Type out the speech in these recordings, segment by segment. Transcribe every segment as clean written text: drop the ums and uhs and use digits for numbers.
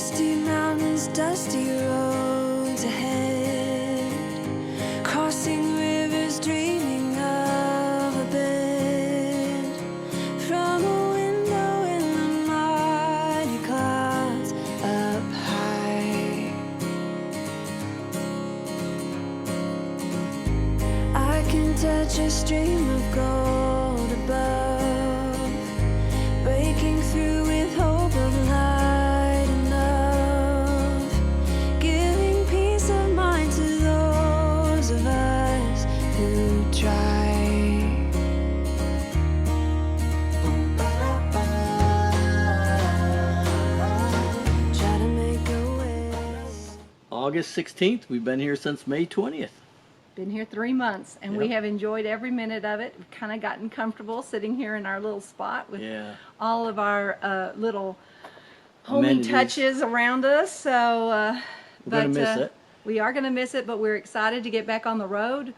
Misty mountains, dusty roads ahead, crossing rivers, dreaming of a bed from a window in the mighty clouds up high. I can touch a stream of gold above, breaking through with hope of light enough, giving peace of mind to those of us who try. Try to make a west. August 16th, we've been here since May 20th. Been here 3 months, and we Yep. have enjoyed every minute of it. We've kind of gotten comfortable sitting here in our little spot with all of our little homey Amenities. touches around us. So, We're gonna miss it. We are going to miss it, but we're excited to get back on the road.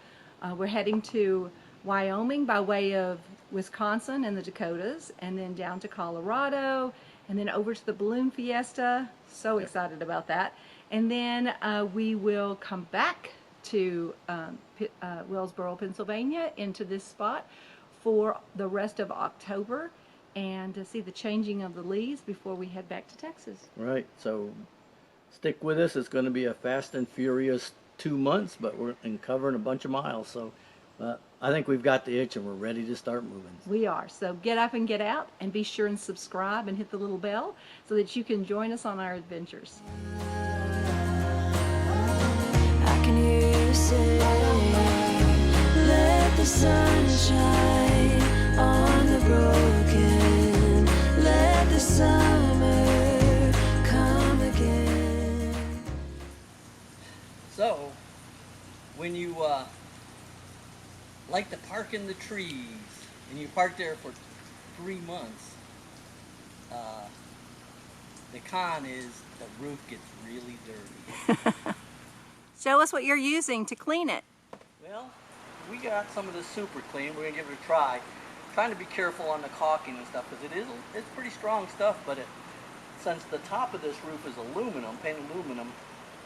We're heading to Wyoming by way of Wisconsin and the Dakotas, and then down to Colorado, and then over to the Balloon Fiesta. So excited about that. And then we will come back to Wellsboro, Pennsylvania, into this spot for the rest of October, and to see the changing of the leaves before we head back to Texas. Right, so stick with us. It's going to be a fast and furious 2 months, but we're covering a bunch of miles. So I think we've got the itch and we're ready to start moving. We are. So get up and get out, and be sure and subscribe and hit the little bell so that you can join us on our adventures. I can hear you say, let the sun shine on the broken, let the summer come again. So, when you like to park in the trees, and you park there for 3 months, the con is the roof gets really dirty. Show us what you're using to clean it. Well, we got some of this super clean. We're gonna give it a try. Trying to be careful on the caulking and stuff, because it's pretty strong stuff. But since the top of this roof is aluminum, painted aluminum,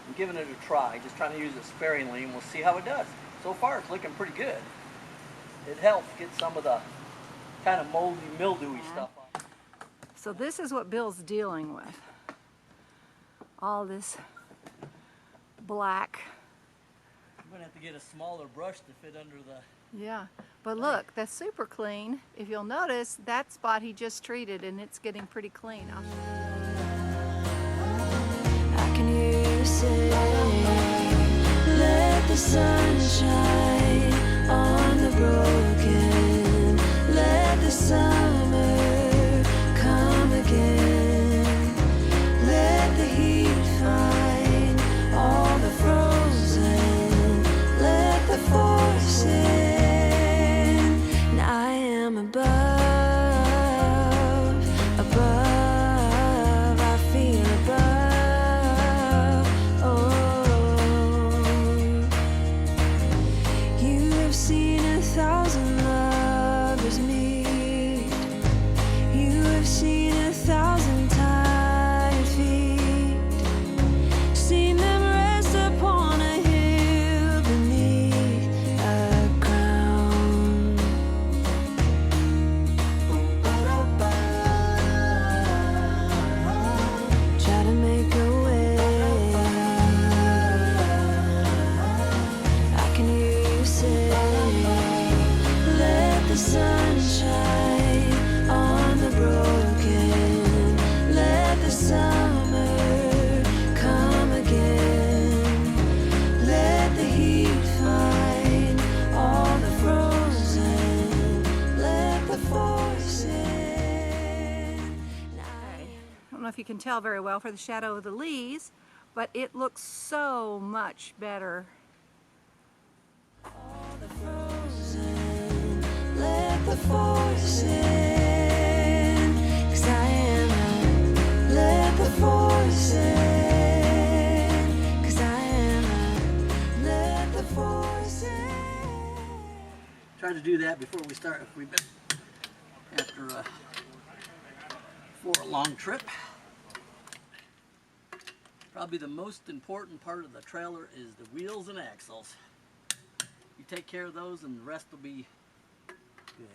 I'm giving it a try. Just trying to use it sparingly, and we'll see how it does. So far, it's looking pretty good. It helps get some of the kind of moldy, mildewy stuff off. So this is what Bill's dealing with. All this black. I'm gonna have to get a smaller brush to fit under the. Yeah, but look, that's super clean. If you'll notice, that spot he just treated, and it's getting pretty clean. I'll show I can hear you say, let the sun shine on the broken, let the summer come again, let the heat find all the frozen, let the force in, and I am above, I feel above, oh, you have seen 1,000 lovers meet, you have seen 1,000 tired feet, seen them rest upon a hill beneath a crown. Try to make a way. I can hear you say, let the sun shine on the broken, let the summer come again, let the heat find all the frozen, let the force in. I don't know if you can tell very well for the shadow of the leaves, but it looks so much better. Let the force in, 'cause I am a, let the force in, 'cause I am a, let the force in. Try to do that before we start. If we've been after for a long trip. Probably the most important part of the trailer is the wheels and axles. You take care of those and the rest will be good.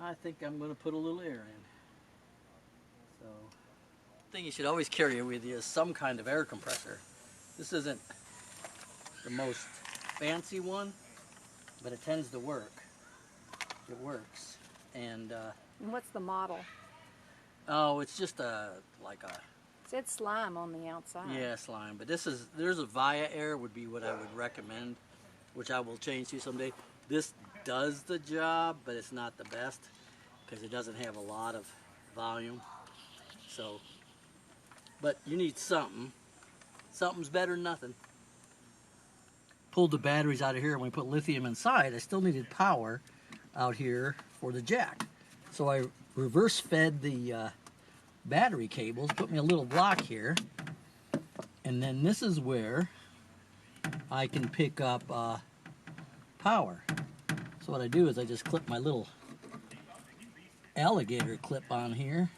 I think I'm going to put a little air in. So, the thing you should always carry with you is some kind of air compressor. This isn't the most fancy one, but it tends to work. It works. And what's the model? oh, it's just like a It said slime on the outside. yeah, slime. But there's a Via Air would be what I would recommend, which I will change to someday. This does the job, but it's not the best because it doesn't have a lot of volume. So, but you need something. Something's better than nothing. Pulled the batteries out of here and we put lithium inside. I still needed power out here for the jack. So I reverse fed the battery cables, put me a little block here, and then this is where I can pick up power. So what I do is I just clip my little alligator clip on here.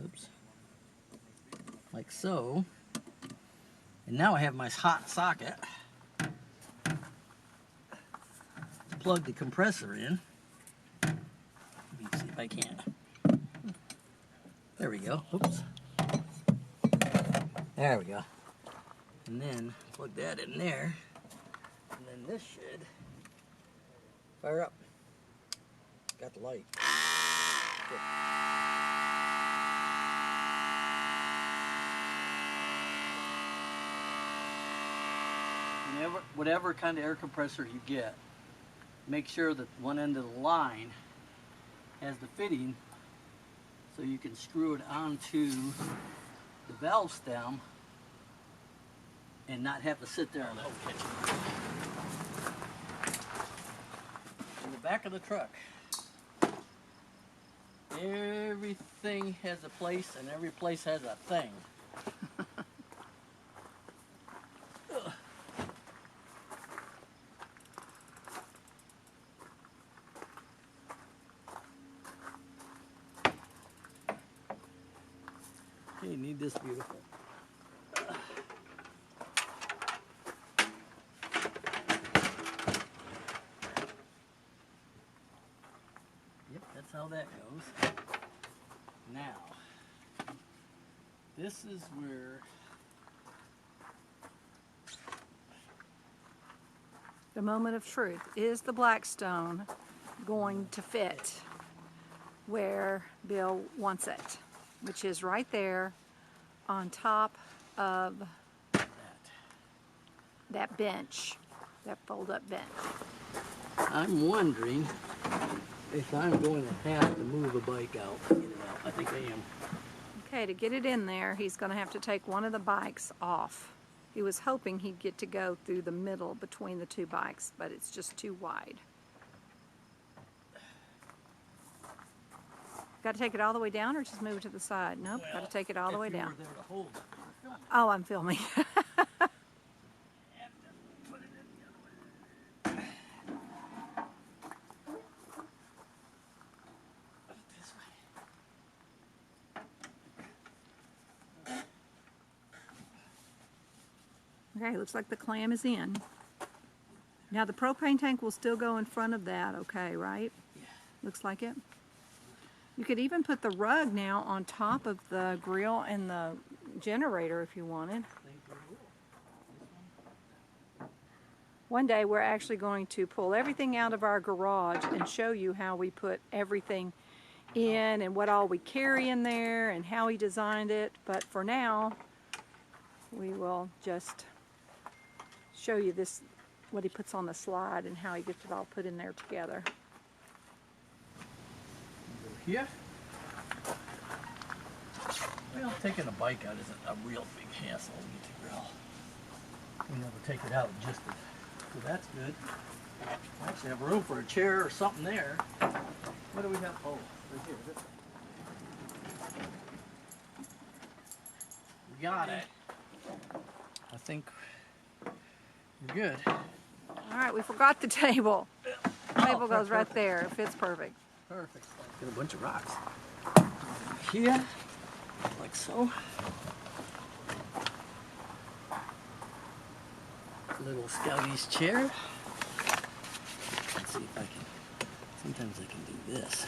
Oops. Like so. And now I have my hot socket. Plug the compressor in. Let me see if I can. There we go. Oops. There we go. And then plug that in there. And then this should fire up. Got the light. Good. Whatever kind of air compressor you get, make sure that one end of the line has the fitting so you can screw it onto the valve stem and not have to sit there and catch it. In the back of the truck, everything has a place and every place has a thing. You need this beautiful. Yep, that's how that goes. Now, this is where The moment of truth. Is the Blackstone going to fit where Bill wants it? Which is right there on top of that bench, that fold-up bench. I'm wondering if I'm going to have to move a bike out to get it out. I think I am. Okay, to get it in there, he's going to have to take one of the bikes off. He was hoping he'd get to go through the middle between the two bikes, but it's just too wide. Got to take it all the way down or just move it to the side? Nope, Well, got to take it all the way down. If you were there to hold it, you were filming. Oh, I'm filming. Put it in the other way. Put it this way. Okay, looks like the clam is in. Now the propane tank will still go in front of that, okay, right? Yeah. Looks like it. You could even put the rug now on top of the grill and the generator if you wanted. One day we're actually going to pull everything out of our garage and show you how we put everything in and what all we carry in there and how he designed it. But for now, we will just show you this, what he puts on the slide and how he gets it all put in there together. Here. Well, taking a bike out isn't a real big hassle to get the grill. You know, to take it out just to, so that's good. I actually have room for a chair or something there. What do we have? Oh, right here. This thing. We got it. I think we're good. All right, we forgot the table. The table goes right perfect. there. It fits perfect. Perfect. Got a bunch of rocks. here, like so. Little Scouty's chair. Let's see if I can, sometimes I can do this.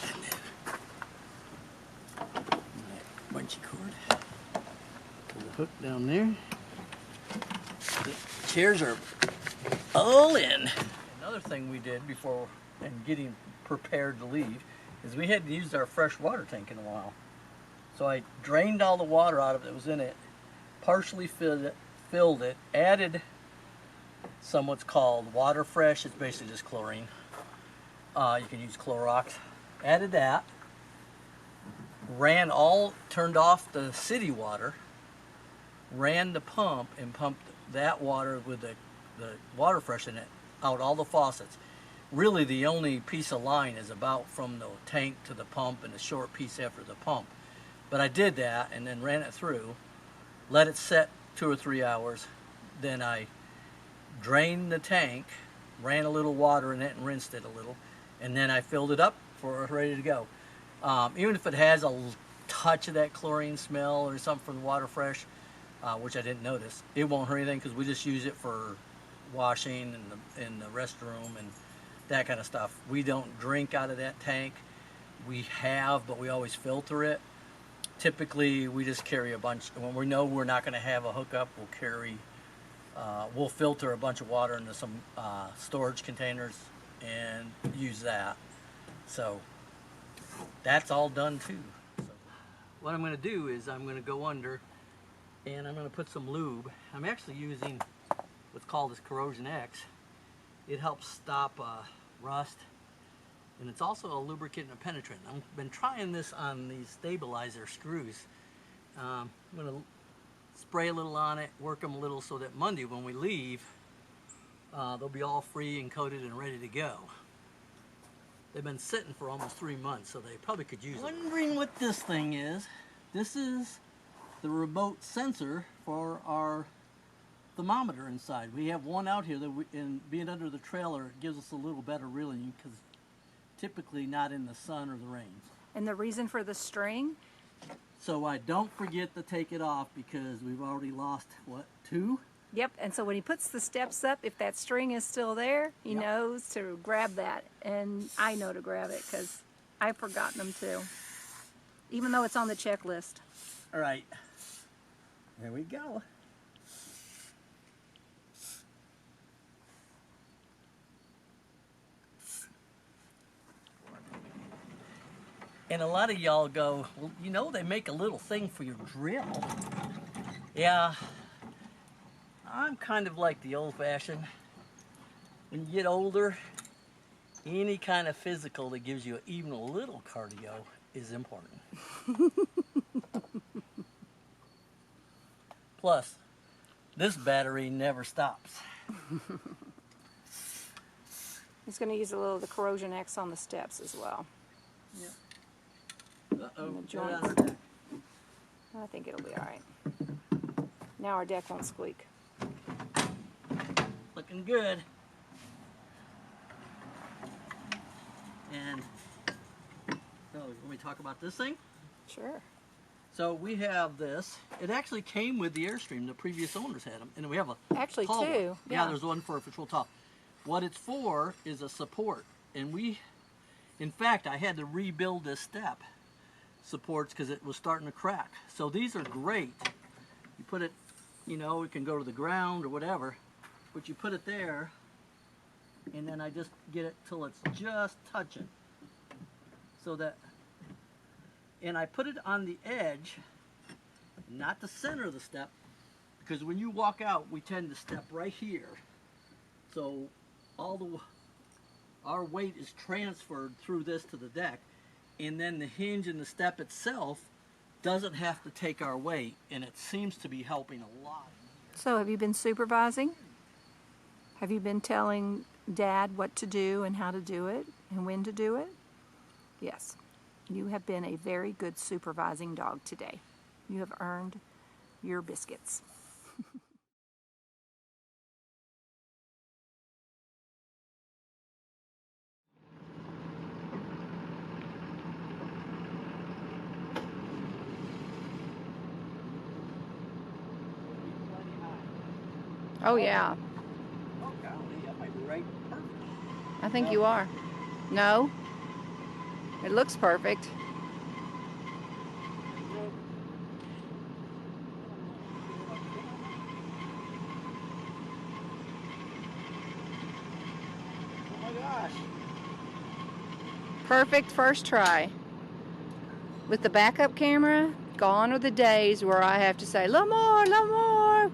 And then my bungee cord. Put the hook down there. The chairs are all in. Another thing we did before and getting prepared to leave is we hadn't used our fresh water tank in a while. So I drained all the water out of it that was in it, partially filled it, added some what's called water fresh. It's basically just chlorine. You can use Clorox. Added that, turned off the city water, ran the pump and pumped that water with the water fresh in it out all the faucets. Really the only piece of line is about from the tank to the pump and a short piece after the pump. But I did that and then ran it through, let it set 2 or 3 hours. Then I drained the tank, ran a little water in it and rinsed it a little, and then I filled it up for ready to go. Even if it has a touch of that chlorine smell or something from the water fresh, which I didn't notice, it won't hurt anything because we just use it for washing in the restroom and that kind of stuff. We don't drink out of that tank. We have, but we always filter it. Typically, we just carry a bunch. When we know we're not going to have a hookup, we'll filter a bunch of water into some storage containers and use that. So that's all done too. So what I'm going to do is I'm going to go under and I'm going to put some lube. I'm actually using what's called this Corrosion X. It helps stop rust, and it's also a lubricant and a penetrant. I've been trying this on these stabilizer screws. I'm going to spray a little on it, work them a little so that Monday when we leave, they'll be all free and coated and ready to go. They've been sitting for almost 3 months, so they probably could use it. Wondering what this thing is? This is the remote sensor for our thermometer inside. We have one out here that being under the trailer gives us a little better reading because typically not in the sun or the rain. And the reason for the string? So I don't forget to take it off because we've already lost, what, 2? Yep, and so when he puts the steps up, if that string is still there, he knows to grab that. And I know to grab it because I've forgotten them too, even though it's on the checklist. All right, there we go. And a lot of y'all go, well, you know, they make a little thing for your drill. Yeah, I'm kind of like the old-fashioned. When you get older, any kind of physical that gives you even a little cardio is important. Plus, this battery never stops. He's going to use a little of the Corrosion X on the steps as well. Yep. And Uh-oh, the joints. I think it'll be all right. Now our deck won't squeak. Looking good. And so let me talk about this thing. Sure. So we have this. It actually came with the Airstream. The previous owners had them, and we have a Actually tall two. one. Yeah, there's one for a patrol top. What it's for is a support, and in fact, I had to rebuild this step supports because it was starting to crack. So these are great. You put it, you know, it can go to the ground or whatever, but you put it there, and then I just get it till it's just touching. So that, and I put it on the edge, not the center of the step, because when you walk out, we tend to step right here. So our weight is transferred through this to the deck, and then the hinge and the step itself doesn't have to take our weight, and it seems to be helping a lot. So have you been supervising? Have you been telling Dad what to do and how to do it and when to do it? Yes. You have been a very good supervising dog today. You have earned your biscuits. Oh yeah, Oh golly, I might be right. Perfect. I think No. you are. No? It looks perfect. Oh my gosh. Perfect first try. With the backup camera, gone are the days where I have to say, little more,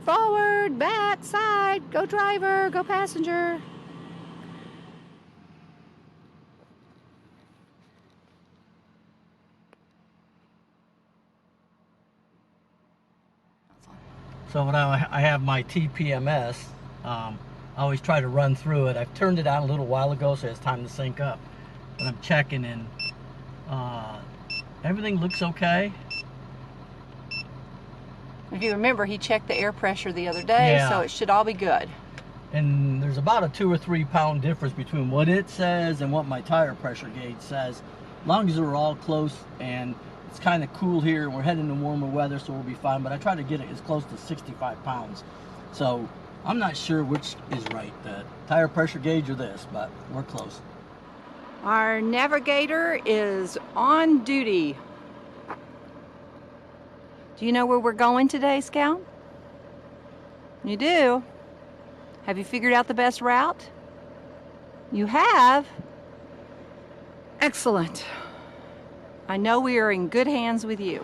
forward, back, side, go driver, go passenger. So when I have my TPMS, I always try to run through it. I've turned it on a little while ago, so it's time to sync up. But I'm checking and everything looks okay. If you remember, he checked the air pressure the other day, Yeah. so it should all be good. And there's about a 2 or 3 pound difference between what it says and what my tire pressure gauge says. As long as they're all close, and it's kind of cool here and we're heading to warmer weather, so we'll be fine. But I try to get it as close to 65 pounds. So I'm not sure which is right, the tire pressure gauge or this, but we're close. Our navigator is on duty. Do you know where we're going today, Scout? You do? Have you figured out the best route? You have? Excellent. I know we are in good hands with you.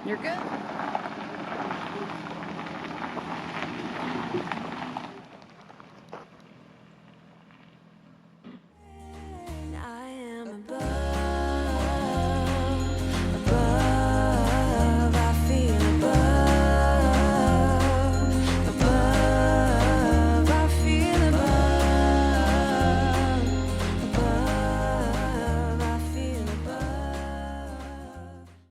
You're good?